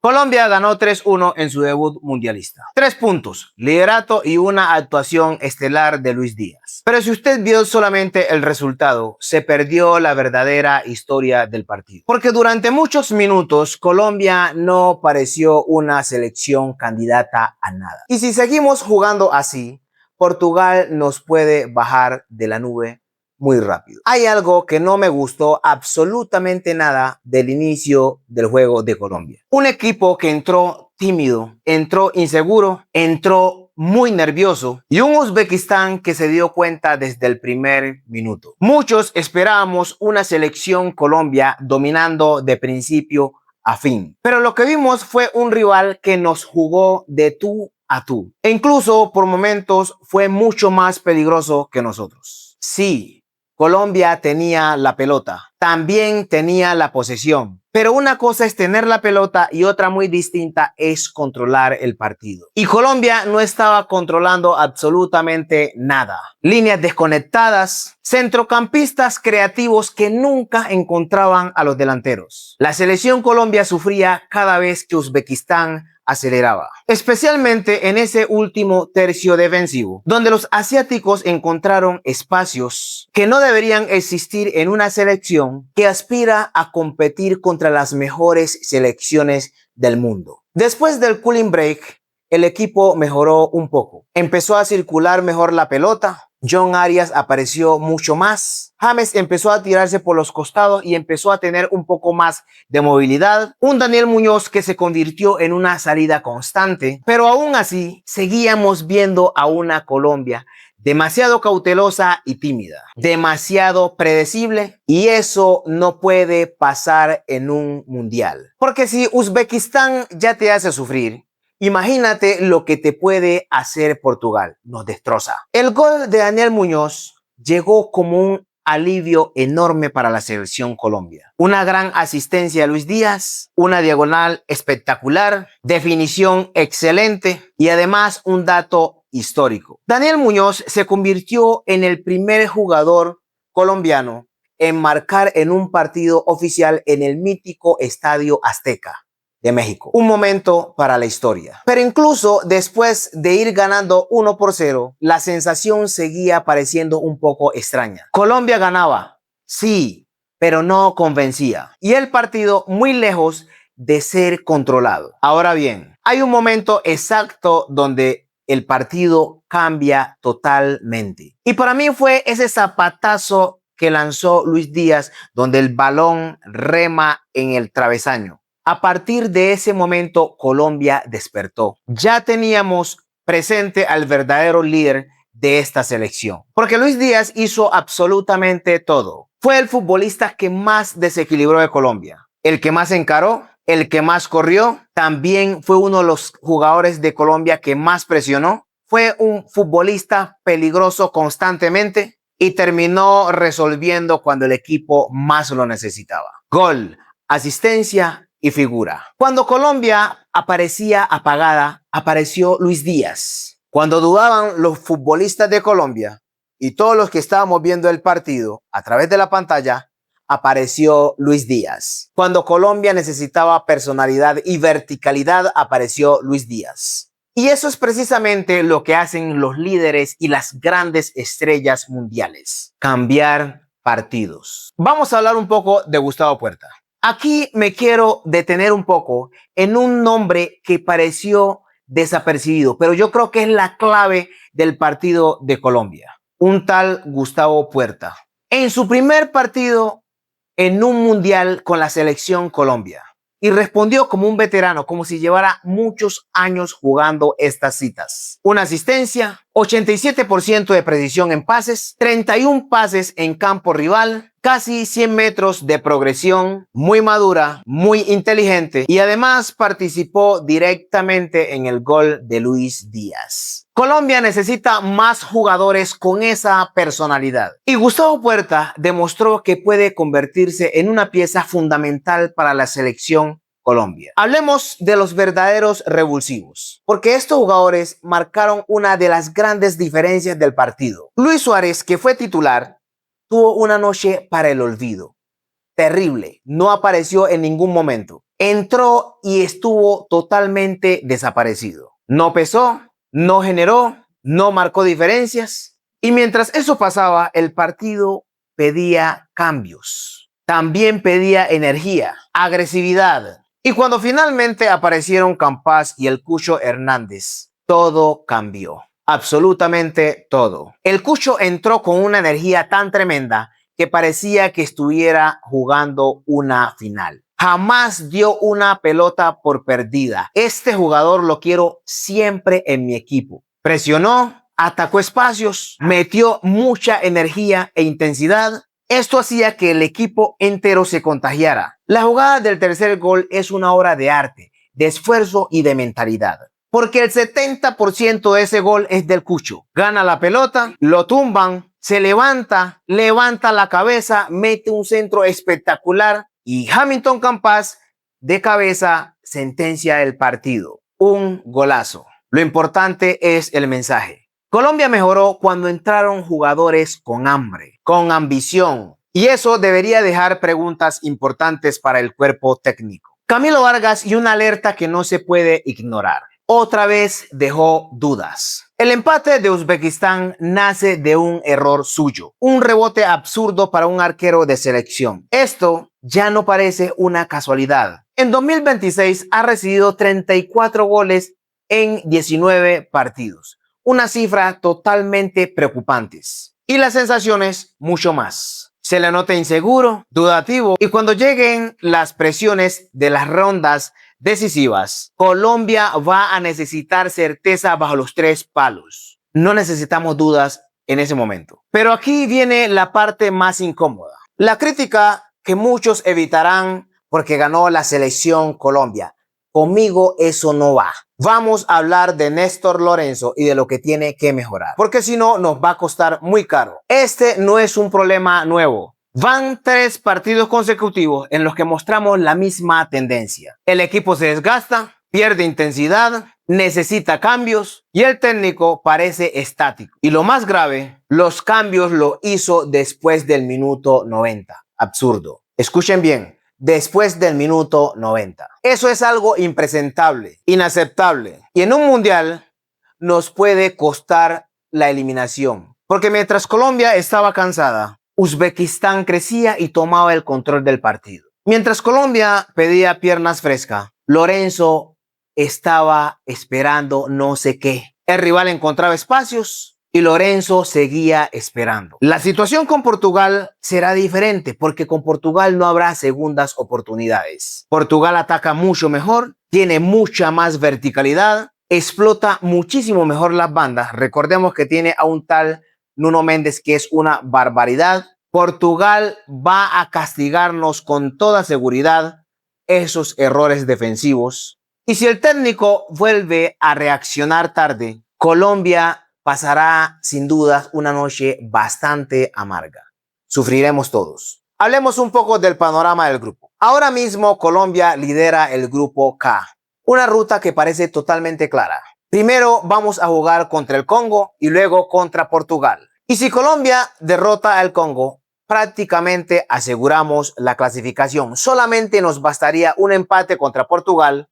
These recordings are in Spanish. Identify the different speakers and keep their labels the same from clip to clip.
Speaker 1: Colombia ganó 3-1 en su debut mundialista. 3 puntos, liderato y una actuación estelar de Luis Díaz. Pero si usted vio solamente el resultado, se perdió la verdadera historia del partido. Porque durante muchos minutos Colombia no pareció una selección candidata a nada. Y si seguimos jugando así, Portugal nos puede bajar de la nube muy rápido. Hay algo que no me gustó absolutamente nada del inicio del juego de Colombia. Un equipo que entró tímido, entró inseguro, entró muy nervioso y un Uzbekistán que se dio cuenta desde el primer minuto. Muchos esperábamos una selección Colombia dominando de principio a fin, pero lo que vimos fue un rival que nos jugó de tú a tú e incluso por momentos fue mucho más peligroso que nosotros. Sí, Colombia tenía la pelota, también tenía la posesión, pero una cosa es tener la pelota y otra muy distinta es controlar el partido. Y Colombia no estaba controlando absolutamente nada. Líneas desconectadas, centrocampistas creativos que nunca encontraban a los delanteros. La selección Colombia sufría cada vez que Uzbekistán aceleraba, especialmente en ese último tercio defensivo, donde los asiáticos encontraron espacios que no deberían existir en una selección que aspira a competir contra las mejores selecciones del mundo. Después del cooling break, el equipo mejoró un poco. Empezó a circular mejor la pelota. John Arias apareció mucho más. James empezó a tirarse por los costados y empezó a tener un poco más de movilidad. Un Daniel Muñoz que se convirtió en una salida constante. Pero aún así, seguíamos viendo a una Colombia demasiado cautelosa y tímida, demasiado predecible, y eso no puede pasar en un mundial. Porque si Uzbekistán ya te hace sufrir, imagínate lo que te puede hacer Portugal. Nos destroza. El gol de Daniel Muñoz llegó como un alivio enorme para la selección Colombia. Una gran asistencia a Luis Díaz, una diagonal espectacular, definición excelente y además un dato histórico. Daniel Muñoz se convirtió en el primer jugador colombiano en marcar en un partido oficial en el mítico Estadio Azteca de México. Un momento para la historia. Pero incluso después de ir ganando 1-0, la sensación seguía pareciendo un poco extraña. Colombia ganaba, sí, pero no convencía. Y el partido muy lejos de ser controlado. Ahora bien, hay un momento exacto donde el partido cambia totalmente. Y para mí fue ese zapatazo que lanzó Luis Díaz, donde el balón rema en el travesaño. A partir de ese momento, Colombia despertó. Ya teníamos presente al verdadero líder de esta selección, porque Luis Díaz hizo absolutamente todo. Fue el futbolista que más desequilibró de Colombia, el que más encaró, el que más corrió. También fue uno de los jugadores de Colombia que más presionó. Fue un futbolista peligroso constantemente y terminó resolviendo cuando el equipo más lo necesitaba. Gol, asistencia y figura. Cuando Colombia aparecía apagada, apareció Luis Díaz. Cuando dudaban los futbolistas de Colombia y todos los que estábamos viendo el partido a través de la pantalla, apareció Luis Díaz. Cuando Colombia necesitaba personalidad y verticalidad, apareció Luis Díaz. Y eso es precisamente lo que hacen los líderes y las grandes estrellas mundiales: cambiar partidos. Vamos a hablar un poco de Gustavo Puerta. Aquí me quiero detener un poco en un nombre que pareció desapercibido, pero yo creo que es la clave del partido de Colombia. Un tal Gustavo Puerta. En su primer partido en un mundial con la selección Colombia. Y respondió como un veterano, como si llevara muchos años jugando estas citas. Una asistencia, 87% de precisión en pases, 31 pases en campo rival, casi 100 metros de progresión, muy madura, muy inteligente y además participó directamente en el gol de Luis Díaz. Colombia necesita más jugadores con esa personalidad. Y Gustavo Puerta demostró que puede convertirse en una pieza fundamental para la selección Colombia. Hablemos de los verdaderos revulsivos, porque estos jugadores marcaron una de las grandes diferencias del partido. Luis Suárez, que fue titular, tuvo una noche para el olvido. terrible. No apareció en ningún momento. Entró y estuvo totalmente desaparecido. No pesó, no generó, no marcó diferencias. Y mientras eso pasaba, el partido pedía cambios. También pedía energía, agresividad. Y cuando finalmente aparecieron Campas y el Cucho Hernández, todo cambió. Absolutamente todo. El Cucho entró con una energía tan tremenda que parecía que estuviera jugando una final. Jamás dio una pelota por perdida. Este jugador lo quiero siempre en mi equipo. Presionó, atacó espacios, metió mucha energía e intensidad. Esto hacía que el equipo entero se contagiara. La jugada del tercer gol es una obra de arte, de esfuerzo y de mentalidad. Porque el 70% de ese gol es del Cucho. Gana la pelota, lo tumban, se levanta la cabeza, mete un centro espectacular y Hamilton Campas de cabeza sentencia el partido. Un golazo. Lo importante es el mensaje. Colombia mejoró cuando entraron jugadores con hambre, con ambición. Y eso debería dejar preguntas importantes para el cuerpo técnico. Camilo Vargas y una alerta que no se puede ignorar. Otra vez dejó dudas. El empate de Uzbekistán nace de un error suyo, un rebote absurdo para un arquero de selección. Esto ya no parece una casualidad. En 2026 ha recibido 34 goles en 19 partidos, una cifra totalmente preocupante. Y las sensaciones mucho más. Se le nota inseguro, dudativo y cuando lleguen las presiones de las rondas decisivas, Colombia va a necesitar certeza bajo los tres palos. No necesitamos dudas en ese momento. Pero aquí viene la parte más incómoda. La crítica que muchos evitarán porque ganó la selección Colombia. Conmigo eso no va. Vamos a hablar de Néstor Lorenzo y de lo que tiene que mejorar. Porque si no, nos va a costar muy caro. Este no es un problema nuevo. Van 3 partidos consecutivos en los que mostramos la misma tendencia. El equipo se desgasta, pierde intensidad, necesita cambios y el técnico parece estático. Y lo más grave, los cambios lo hizo después del minuto 90. Absurdo. Escuchen bien, después del minuto 90. Eso es algo impresentable, inaceptable. Y en un mundial nos puede costar la eliminación. Porque mientras Colombia estaba cansada, Uzbekistán crecía y tomaba el control del partido. Mientras Colombia pedía piernas frescas, Lorenzo estaba esperando no sé qué. El rival encontraba espacios y Lorenzo seguía esperando. La situación con Portugal será diferente porque con Portugal no habrá segundas oportunidades. Portugal ataca mucho mejor, tiene mucha más verticalidad, explota muchísimo mejor las bandas. Recordemos que tiene a un tal Nuno Méndez que es una barbaridad. Portugal va a castigarnos con toda seguridad esos errores defensivos. Y si el técnico vuelve a reaccionar tarde, Colombia pasará sin dudas una noche bastante amarga. Sufriremos todos. Hablemos un poco del panorama del grupo. Ahora mismo Colombia lidera el grupo K, una ruta que parece totalmente clara. Primero vamos a jugar contra el Congo y luego contra Portugal. Y si Colombia derrota al Congo, prácticamente aseguramos la clasificación. Solamente nos bastaría un empate contra Portugal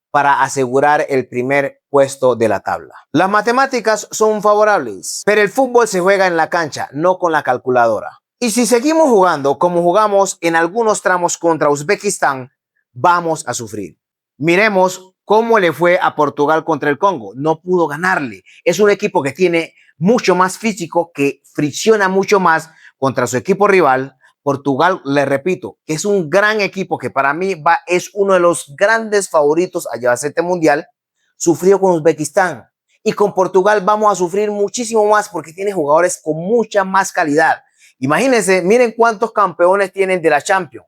Speaker 1: para asegurar el primer puesto de la tabla. Las matemáticas son favorables, pero el fútbol se juega en la cancha, no con la calculadora. Y si seguimos jugando como jugamos en algunos tramos contra Uzbekistán, vamos a sufrir. Miremos cómo le fue a Portugal contra el Congo. No pudo ganarle. Es un equipo que tiene mucho más físico, que fricciona mucho más contra su equipo rival. Portugal, le repito, que es un gran equipo que para mí es uno de los grandes favoritos a llevarse este mundial. Sufrió con Uzbekistán y con Portugal vamos a sufrir muchísimo más porque tiene jugadores con mucha más calidad. Imagínense, miren cuántos campeones tienen de la Champions.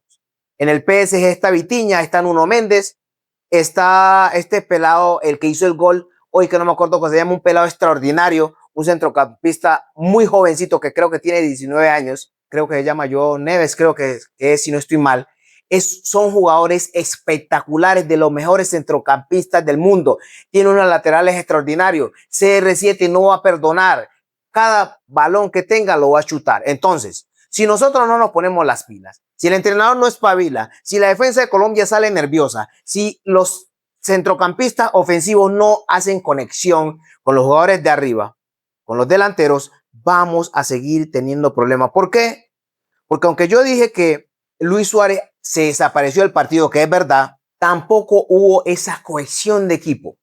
Speaker 1: En el PSG está Vitinha, está Nuno Méndez, está este pelado, el que hizo el gol hoy, que no me acuerdo cómo se llama, un pelado extraordinario, un centrocampista muy jovencito que creo que tiene 19 años, creo que se llama Joao Neves, creo que es, si no estoy mal. Son jugadores espectaculares, de los mejores centrocampistas del mundo. Tiene unos laterales extraordinarios. CR7 no va a perdonar. Cada balón que tenga lo va a chutar. Entonces, Si nosotros no nos ponemos las pilas, si el entrenador no espabila, si la defensa de Colombia sale nerviosa, si los centrocampistas ofensivos no hacen conexión con los jugadores de arriba, con los delanteros, vamos a seguir teniendo problemas. ¿Por qué? Porque aunque yo dije que Luis Suárez se desapareció del partido, que es verdad, tampoco hubo esa cohesión de equipo.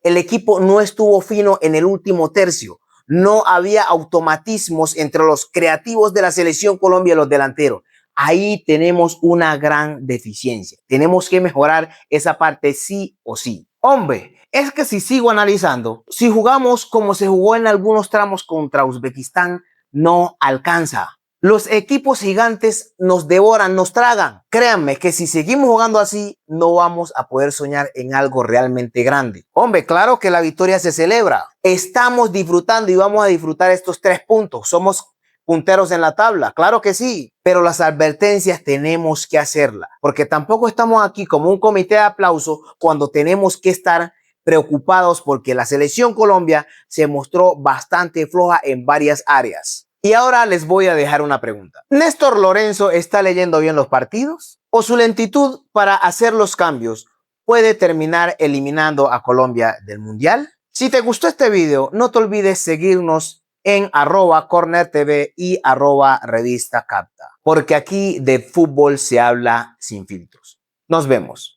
Speaker 1: El equipo no estuvo fino en el último tercio. No había automatismos entre los creativos de la selección Colombia y los delanteros. Ahí tenemos una gran deficiencia. Tenemos que mejorar esa parte sí o sí. Hombre, es que si sigo analizando, si jugamos como se jugó en algunos tramos contra Uzbekistán, no alcanza. Los equipos gigantes nos devoran, nos tragan. Créanme que si seguimos jugando así, no vamos a poder soñar en algo realmente grande. Hombre, claro que la victoria se celebra. Estamos disfrutando y vamos a disfrutar estos 3 puntos. Somos punteros en la tabla, claro que sí. Pero las advertencias tenemos que hacerlas. Porque tampoco estamos aquí como un comité de aplauso cuando tenemos que estar preocupados porque la selección Colombia se mostró bastante floja en varias áreas. Y ahora les voy a dejar una pregunta. ¿Néstor Lorenzo está leyendo bien los partidos? ¿O su lentitud para hacer los cambios puede terminar eliminando a Colombia del Mundial? Si te gustó este video, no te olvides seguirnos en @cornertv y @revista Capta, porque aquí de fútbol se habla sin filtros. Nos vemos.